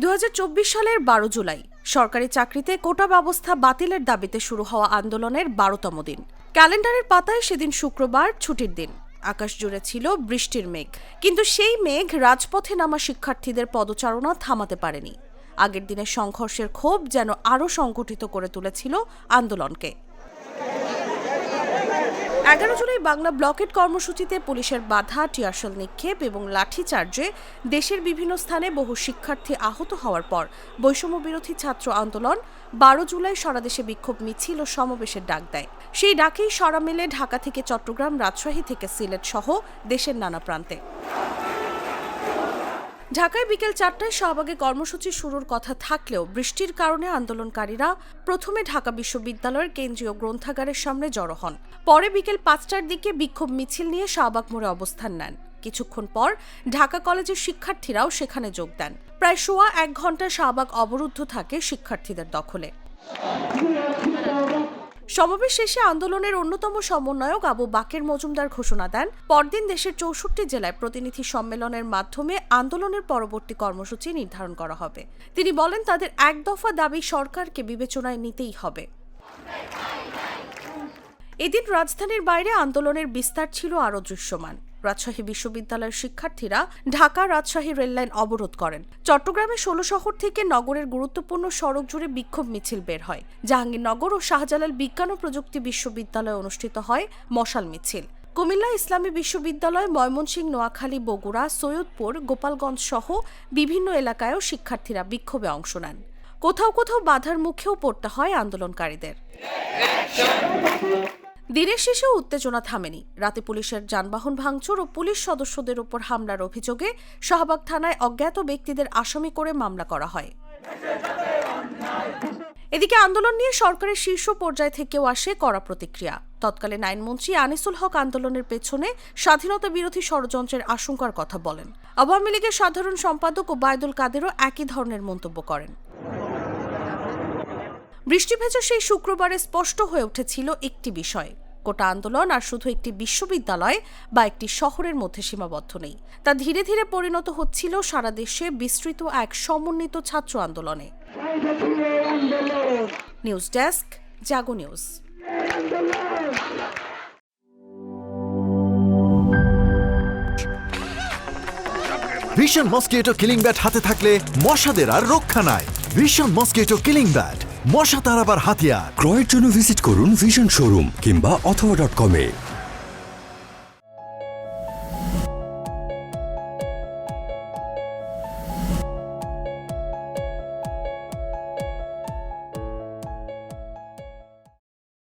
2024 সালের 12 জুলাই সরকারি চাকরিতে কোটা ব্যবস্থা বাতিলের দাবিতে শুরু হওয়া আন্দোলনের 12তম দিন। ক্যালেন্ডারের পাতায় সেদিন শুক্রবার ছুটির দিন। আকাশ জুড়ে ছিল বৃষ্টির মেঘ, কিন্তু সেই মেঘ রাজপথে নামা শিক্ষার্থীদের পদচারণা থামাতে পারেনি। আগের দিনের সংঘর্ষের ক্ষোভ যেন আরও সংগঠিত করে তুলেছিল আন্দোলনকে। 11 জুলাই বাংলা ব্লকেট কর্মসূচিতে পুলিশের বাধা, টিয়ারশেল নিক্ষেপ এবং লাঠিচার্জে দেশের বিভিন্ন স্থানে বহু শিক্ষার্থী আহত হওয়ার পর বৈষম্য বিরোধী ছাত্র আন্দোলন 12 জুলাই সারা দেশে বিক্ষোভ মিছিল ও সমাবেশের ডাক দেয়। সেই ডাকেই সাড়া মেলে ঢাকা থেকে চট্টগ্রাম, রাজশাহী থেকে সিলেট সহ দেশের নানা প্রান্তে। ঢাকায় বিকেল 4টায় শাহবাগে কর্মসূচি শুরুর কথা থাকলেও বৃষ্টির কারণে আন্দোলনকারীরা প্রথমে ঢাকা বিশ্ববিদ্যালয়ের কেন্দ্রীয় গ্রন্থাগারের সামনে জড়ো হন। পরে বিকেল 5টার দিকে বিক্ষোভ মিছিল নিয়ে শাহবাগ মোড়ে অবস্থান নেন। কিছুক্ষণ পর ঢাকা কলেজের শিক্ষার্থীরাও সেখানে যোগ দেন। প্রায় সোয়া 1 ঘণ্টা শাহবাগ অবরুদ্ধ থাকে শিক্ষার্থীদের দখলে। সমাবেশ শেষে আন্দোলনের অন্যতম সমন্বয়ক আবু বাকের মজুমদার ঘোষণা দেন, পরদিন দেশের 64 জেলায় প্রতিনিধি সম্মেলনের মাধ্যমে আন্দোলনের পরবর্তী কর্মসূচি নির্ধারণ করা হবে। তিনি বলেন, তাদের এক দফা দাবি সরকারকে বিবেচনায় নিতেই হবে। এদিন রাজধানীর বাইরে আন্দোলনের বিস্তার ছিল আরও দৃশ্যমান। রাজশাহী বিশ্ববিদ্যালয়ের শিক্ষার্থীরা ঢাকা রাজশাহী রেললাইন অবরোধ করেন। চট্টগ্রামে 16 শহর থেকে নগরের গুরুত্বপূর্ণ সড়ক জুড়ে বিক্ষোভ মিছিল বের হয়। জাহাঙ্গীরনগর ও শাহজালাল বিজ্ঞান ও প্রযুক্তি বিশ্ববিদ্যালয়ে অনুষ্ঠিত হয় মশাল মিছিল। কুমিল্লা ইসলামী বিশ্ববিদ্যালয়, ময়মনসিংহ, নোয়াখালী, বগুড়া, সৈয়দপুর, গোপালগঞ্জ সহ বিভিন্ন এলাকায়ও শিক্ষার্থীরা বিক্ষোভে অংশ নেন। কোথাও কোথাও বাধার মুখেও পড়তে হয় আন্দোলনকারীদের। দিনের শেষেও উত্তেজনা থামেনি। রাতে পুলিশের যানবাহন ভাঙচুর ও পুলিশ সদস্যদের উপর হামলার অভিযোগে শাহবাগ থানায় অজ্ঞাত ব্যক্তিদের আসামি করে মামলা করা হয়। এদিকে আন্দোলন নিয়ে সরকারের শীর্ষ পর্যায় থেকেও আসে কড়া প্রতিক্রিয়া। তৎকালীন আইনমন্ত্রী আনিসুল হক আন্দোলনের পেছনে স্বাধীনতা বিরোধী ষড়যন্ত্রের আশঙ্কার কথা বলেন। আওয়ামী লীগের সাধারণ সম্পাদক ওবায়দুল কাদেরও একই ধরনের মন্তব্য করেন। বৃষ্টিভেজা সেই শুক্রবারে স্পষ্ট হয়ে উঠেছিল একটি বিষয়: কোটা আন্দোলন আর শুধু একটি বিশ্ববিদ্যালয় বা একটি শহরের মধ্যে সীমাবদ্ধ নেই। তা ধীরে ধীরে পরিণত হচ্ছিল সারা দেশে বিস্তৃত এক সমন্বিত ছাত্র আন্দোলনে। News desk, Jago news. Vision mosquito killing bat হাতে থাকলে মশাদের আর রক্ষা নাই। ভিশন মসকিটো কিলিং ব্যাট, মশা তাড়াবার হাতিয়ার। ক্রয়ের জন্য ভিজিট করুন ভিশন শোরুম কিংবা অথবা.com-এ।